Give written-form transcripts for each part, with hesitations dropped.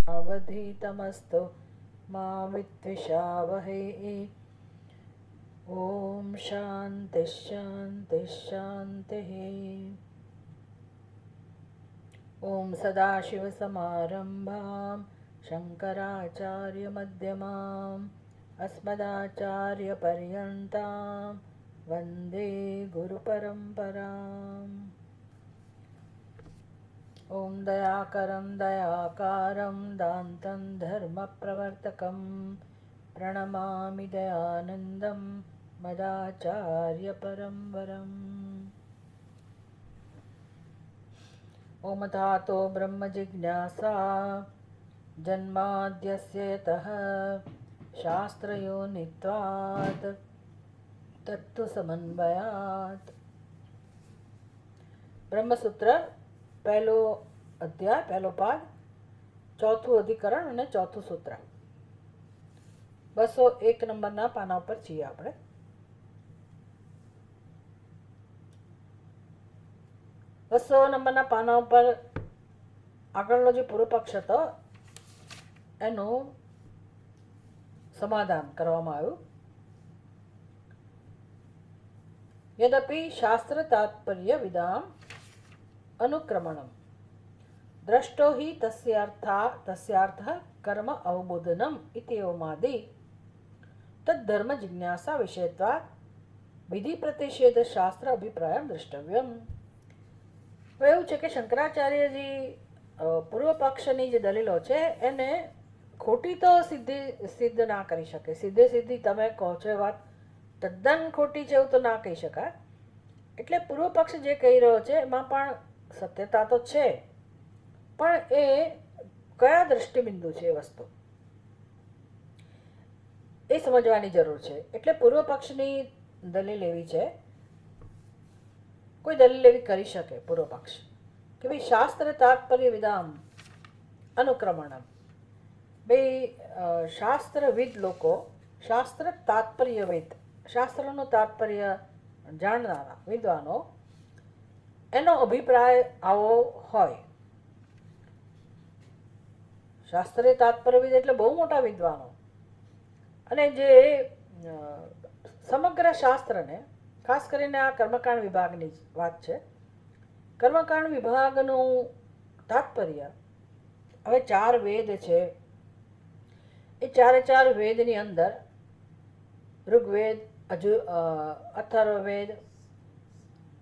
अवधीतमस्तु मा विद्विषावहै। ॐ शान्तिः शान्तिः शान्तिः। ॐ सदाशिवसमारम्भां शङ्कराचार्यमध्यमाम् अस्मदाचार्यपर्यन्तां वन्दे गुरुपरम्पराम्। ॐ दयाकरं दयाकारं दान्तं धर्मप्रवर्तकं प्रणमामि दयानन्दं मदाचार्यपरम्परम्। ॐ धातो ब्रह्मजिज्ञासा जन्माद्यस्य यतः शास्त्रयोनित्वात् तत्तु समन्वयात्। ब्रह्मसूत्र પહેલો અધ્યાય, પહેલો પાઠ, ચોથું અધિકરણ અને ચોથું સૂત્ર. 201 નંબરના પાના ઉપર છીએ આપણે. બસો નંબરના પાના ઉપર આગળનો જે પૂર્વ પક્ષ હતો એનું સમાધાન કરવામાં આવ્યું. યદપિ શાસ્ત્ર તાત્પર્ય વિદામ अनुक्रमणम द्रष्टो हि तस्यार्थः कर्म अवबोधनम इत्येवमादि तद्धर्म जिज्ञासा विषयत्वात् विधि प्रतिषेध शास्त्र अभिप्राय द्रष्टव्यम. એવું છે કે શંકરાચાર્યજી પૂર્વ પક્ષની જે દલીલો છે એને ખોટી તો સિદ્ધ ના કરી શકે. સીધી તમે કહો છો એ વાત તદ્દન ખોટી છે એવું તો ના કહી શકાય. એટલે પૂર્વ પક્ષ જે કહી રહ્યો છે એમાં પણ સત્યતા તો છે, પણ એ કયા દ્રષ્ટિબિંદુ છે એ વસ્તુ એ સમજવાની જરૂર છે. એટલે પૂર્વ પક્ષની દલીલ એવી છે, કોઈ દલીલ એવી કરી શકે પૂર્વ પક્ષ કે ભાઈ શાસ્ત્ર તાત્પર્ય વિદામ અનુક્રમણમ, ભાઈ શાસ્ત્રવિદ લોકો, શાસ્ત્ર તાત્પર્યવિદ, શાસ્ત્રનું તાત્પર્ય જાણનારા વિદ્વાનો, એનો અભિપ્રાય આવો હોય. શાસ્ત્રીય તાત્પર્યવિદ એટલે બહુ મોટા વિદ્વાનો, અને જે સમગ્ર શાસ્ત્રને, ખાસ કરીને આ કર્મકાંડ વિભાગની વાત છે, કર્મકાંડ વિભાગનું તાત્પર્ય, હવે 4 વેદ છે, એ 4 વેદની અંદર ઋગ્વેદ, અથર્વવેદ,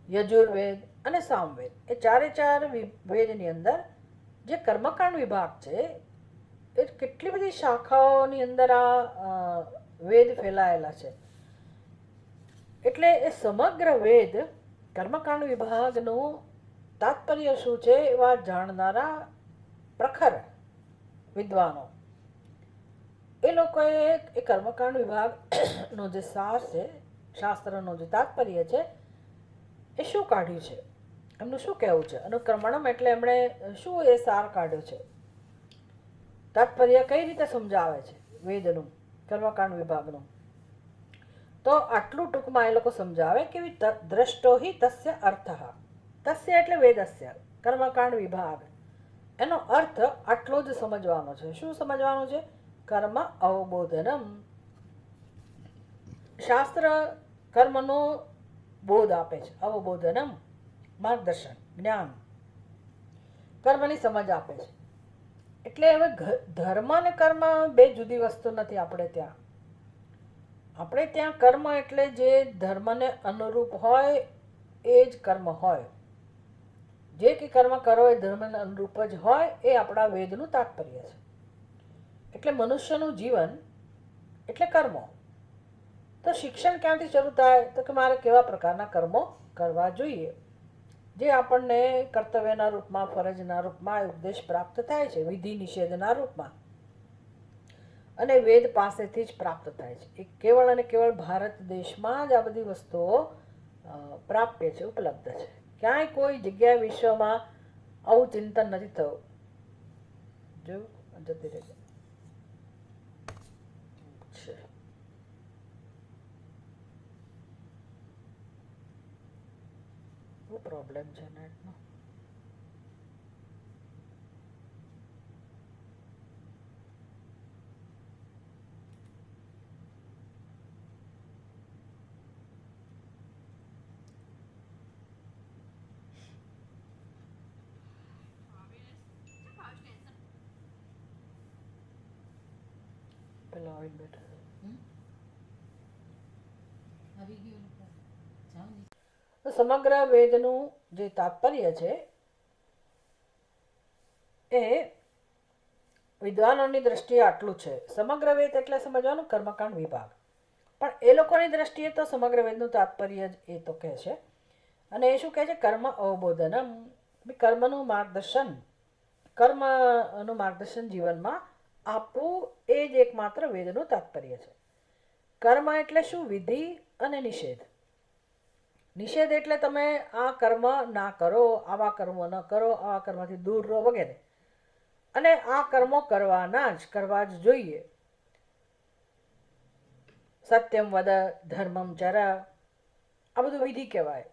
યજુર્વેદ અને સામવેદ, એ 4 વેદની અંદર જે કર્મકાંડ વિભાગ છે એ કેટલી બધી શાખાઓની અંદર આ વેદ ફેલાયેલા છે. એટલે એ સમગ્ર વેદ કર્મકાંડ વિભાગનું તાત્પર્ય શું છે એવા જાણનારા પ્રખર વિદ્વાનો, એ લોકોએ એ કર્મકાંડ વિભાગનો જે સાર છે, શાસ્ત્રનો જે તાત્પર્ય છે એ શું કાઢ્યું છે, એમનું શું કહેવું છે. અનુક્રમણમ એટલે એમણે શું એ સાર કાઢ્યો છે, તાત્પર્ય કઈ રીતે સમજાવે છે વેદનું, કર્મકાંડ વિભાગનું. તો આટલું ટૂંકમાં એ લોકો સમજાવે કે દ્રષ્ટો હિ તસ્ય અર્થ, તસ્ય એટલે વેદસ્ય, કર્મકાંડ વિભાગ, એનો અર્થ આટલો જ સમજવાનો છે. શું સમજવાનું છે? કર્મ અવબોધનમ, શાસ્ત્ર કર્મનો બોધ આપે છે, અવબોધનમ માર્ગદર્શન, જ્ઞાન, કર્મની સમજ આપે છે. એટલે હવે ધર્મ અને કર્મ બે જુદી વસ્તુ નથી. આપણે ત્યાં કર્મ એટલે જે ધર્મને અનુરૂપ હોય એ જ કર્મ હોય, જે કે કર્મ કરો એ ધર્મને અનુરૂપ જ હોય, એ આપણા વેદનું તાત્પર્ય છે. એટલે મનુષ્યનું જીવન એટલે કર્મો. તો શિક્ષણ ક્યાંથી શરૂ થાય? તો કે મારે કેવા પ્રકારના કર્મો કરવા જોઈએ, જે આપણને કર્તવ્યના રૂપમાં, ફરજના રૂપમાં ઉપદેશ પ્રાપ્ત થાય છે, વિધિ નિષેધના રૂપમાં, અને વેદ પાસેથી જ પ્રાપ્ત થાય છે. એ કેવળ અને કેવળ ભારત દેશમાં જ આ બધી વસ્તુઓ પ્રાપ્ય છે, ઉપલબ્ધ છે. ક્યાંય કોઈ જગ્યાએ વિશ્વમાં આવું ચિંતન નથી થયું. જો જતી રહેશે પ્રોબ્લેમ છે નેટનો. પેલા આવીને બેઠા તો સમગ્ર વેદનું જે તાત્પર્ય છે એ વિદ્વાનોની દ્રષ્ટિએ આટલું છે. સમગ્ર વેદ એટલે સમજવાનું કર્મકાંડ વિભાગ, પણ એ લોકોની દ્રષ્ટિએ તો સમગ્ર વેદનું તાત્પર્ય જ એ તો કહે છે. અને એ શું કહે છે? કર્મ અવબોધનમ, કર્મનું માર્ગદર્શન જીવનમાં આપવું એ જ એકમાત્ર વેદનું તાત્પર્ય છે. કર્મ એટલે શું? વિધિ અને નિષેધ. નિષેધ એટલે તમે આ કર્મ ના કરો, આવા કર્મો ન કરો, આવા કર્મથી દૂર રહો વગેરે. અને આ કર્મો કરવા જ જોઈએ. સત્યમ વદ, ધર્મમ ચર, આ બધું વિધિ કહેવાય.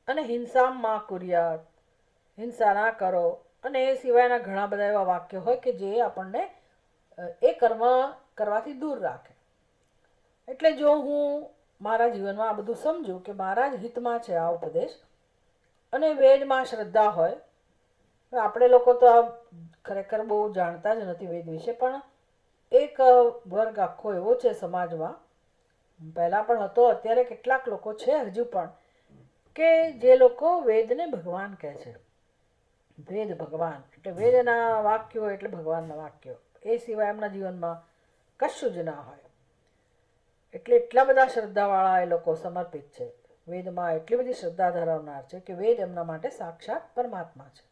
અને હિંસા માં કુર્યાત, હિંસા ના કરો. અને એ સિવાયના ઘણા બધા એવા વાક્યો હોય કે જે આપણને એ કર્મ કરવાથી દૂર રાખે. એટલે જો હું મારા જીવનમાં આ બધું સમજું કે મારા જ હિતમાં છે આ ઉપદેશ, અને વેદમાં શ્રદ્ધા હોય. આપણે લોકો તો ખરેખર બહુ જાણતા જ નથી વેદ વિશે, પણ એક વર્ગ આખો એવો છે સમાજમાં, પહેલાં પણ હતો, અત્યારે કેટલાક લોકો છે હજુ પણ, કે જે લોકો વેદને ભગવાન કહે છે. વેદ ભગવાન એટલે વેદના વાક્યો એટલે ભગવાનના વાક્યો. એ સિવાય એમના જીવનમાં કશું જ ના હોય. એટલે એટલા બધા શ્રદ્ધાવાળા એ લોકો સમર્પિત છે. વેદમાં એટલી બધી શ્રદ્ધા ધરાવનાર છે કે વેદ એમના માટે સાક્ષાત પરમાત્મા છે.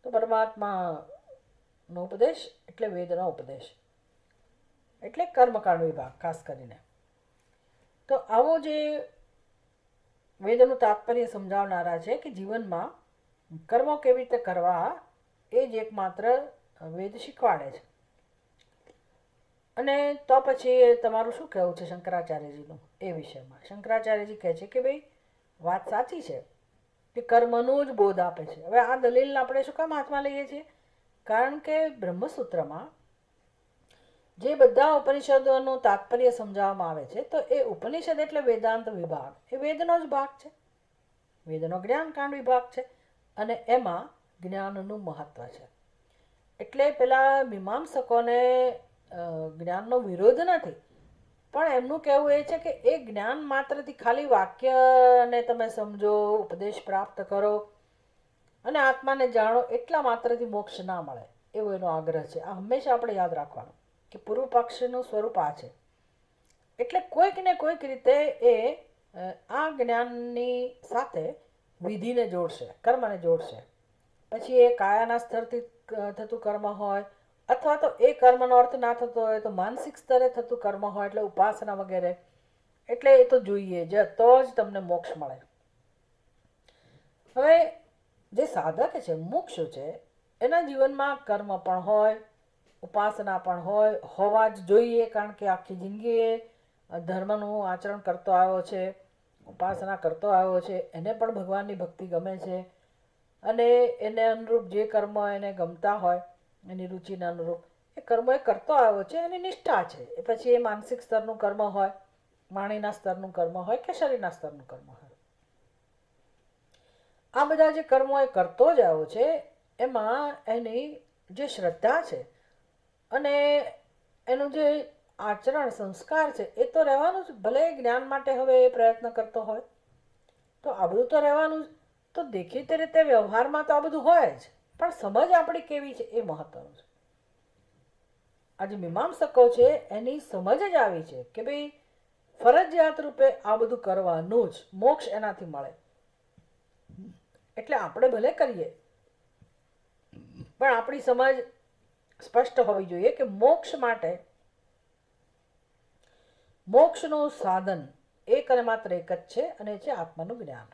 તો પરમાત્માનો ઉપદેશ એટલે વેદનો ઉપદેશ, એટલે કર્મકાંડ વિભાગ ખાસ કરીને. તો આવો જે વેદનું તાત્પર્ય સમજાવનારા છે કે જીવનમાં કર્મો કેવી રીતે કરવા, એ જ એકમાત્ર વેદ શીખવાડે છે. અને તો પછી તમારું શું કહેવું છે શંકરાચાર્યજીનું એ વિષયમાં? શંકરાચાર્યજી કહે છે કે ભાઈ વાત સાચી છે કે કર્મનો જ બોધ આપે છે. હવે આ દલીલ આપણે શું કામ હાથમાં લઈએ છીએ? કારણ કે બ્રહ્મસૂત્રમાં જે બધા ઉપનિષદોનું તાત્પર્ય સમજાવવામાં આવે છે, તો એ ઉપનિષદ એટલે વેદાંત વિભાગ, એ વેદનો જ ભાગ છે. વેદનો જ્ઞાનકાંડ વિભાગ છે, અને એમાં જ્ઞાનનું મહત્વ છે. એટલે પેલા મીમાંસકોને જ્ઞાનનો વિરોધ નથી, પણ એમનું કહેવું એ છે કે એ જ્ઞાન માત્રથી ખાલી વાક્યને તમે સમજો, ઉપદેશ પ્રાપ્ત કરો અને આત્માને જાણો, એટલા માત્રથી મોક્ષ ના મળે, એવો એનો આગ્રહ છે. આ હંમેશા આપણે યાદ રાખવાનું કે પૂર્વ પક્ષનું સ્વરૂપ આ છે. એટલે કોઈક ને કોઈક રીતે એ આ જ્ઞાનની સાથે વિધિને જોડશે, કર્મને જોડશે. પછી એ કાયાના સ્તરથી થતું કર્મ હોય, અથવા તો એ કર્મનો અર્થ ના થતો હોય તો માનસિક સ્તરે થતું કર્મ હોય, એટલે ઉપાસના વગેરે. એટલે એ તો જોઈએ જ, તો જ તમને મોક્ષ મળે. હવે જે સાધક છે, મુક્ષુ છે, એના જીવનમાં કર્મ પણ હોય, ઉપાસના પણ હોવા જ જોઈએ. કારણ કે આખી જિંદગી એ ધર્મનું આચરણ કરતો આવ્યો છે, ઉપાસના કરતો આવ્યો છે, એને પણ ભગવાનની ભક્તિ ગમે છે. અને એને અનુરૂપ જે કર્મ એને ગમતા હોય, એની રુચિને અનુરૂપ એ કર્મ એ કરતો આવ્યો છે, એની નિષ્ઠા છે. એ પછી એ માનસિક સ્તરનું કર્મ હોય, વાણીના સ્તરનું કર્મ હોય કે શરીરના સ્તરનું કર્મ હોય, આ બધા જે કર્મો એ કરતો જ આવ્યો છે, એમાં એની જે શ્રદ્ધા છે અને એનું જે આચરણ સંસ્કાર છે, એ તો રહેવાનું જ. ભલે જ્ઞાન માટે હવે એ પ્રયત્ન કરતો હોય તો આ બધું તો રહેવાનું જ. તો દેખીતી રીતે વ્યવહારમાં તો આ બધું હોય જ, પણ સમજ આપણી કેવી છે એ મહત્વનું છે. આજે મીમાંસકો છે એની સમજ જ આવી છે કે ભાઈ ફરજિયાત રૂપે આ બધું કરવાનું જ, મોક્ષ એનાથી મળે. એટલે આપણે ભલે કરીએ, પણ આપણી સમજ સ્પષ્ટ હોવી જોઈએ કે મોક્ષ માટે મોક્ષનું સાધન એક અને માત્ર એક જ છે, અને એ છે આત્માનું જ્ઞાન.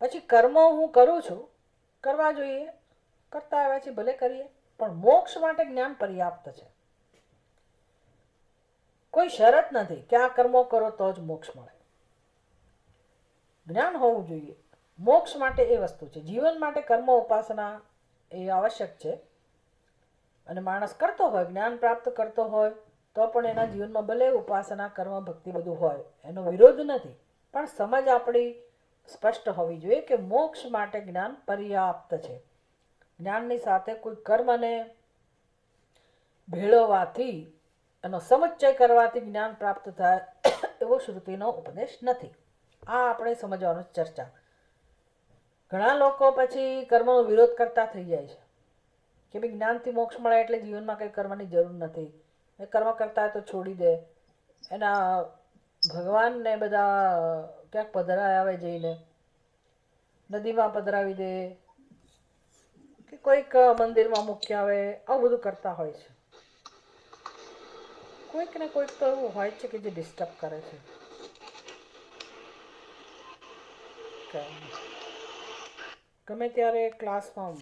પછી કર્મો હું કરું છું, કરવા જોઈએ, કરતા આવ્યા છીએ, ભલે કરીએ, પણ મોક્ષ માટે જ્ઞાન પર્યાપ્ત છે. કોઈ શરત નથી કે આ કર્મો કરો તો જ મોક્ષ મળે. જ્ઞાન હોવું જોઈએ. મોક્ષ માટે એ વસ્તુ છે. જીવન માટે કર્મ ઉપાસના એ આવશ્યક છે, અને માણસ કરતો હોય, જ્ઞાન પ્રાપ્ત કરતો હોય, તો પણ એના જીવનમાં ભલે ઉપાસના, કર્મ, ભક્તિ બધું હોય, એનો વિરોધ નથી, પણ સમજ આપણી સ્પષ્ટ હોવી જોઈએ કે મોક્ષ માટે જ્ઞાન પર્યાપ્ત છે. જ્ઞાનની સાથે કોઈ કર્મને ભેળવવાથી એનો સમુચ્ચય કરવાથી જ્ઞાન પ્રાપ્ત થાય એવો શ્રુતિનો ઉપદેશ નથી. આ આપણે સમજવાનું ચર્ચા. ઘણા લોકો પછી કર્મનો વિરોધ કરતા થઈ જાય છે કે ભાઈ જ્ઞાનથી મોક્ષ મળે એટલે જીવનમાં કંઈ કરવાની જરૂર નથી, એ કર્મ કરતા હોય તો છોડી દે. એના ભગવાનને બધા ક્યાંક પધરાય આવે જઈને નદીમાં પધરાવી દે કે કોઈક મંદિરમાં મૂક્યા આવે, આવું બધું કરતા હોય છે. કોઈક ને કોઈક તો એવું હોય છે કે જે ડિસ્ટર્બ કરે છે. ગમે ત્યારે ક્લાસમાં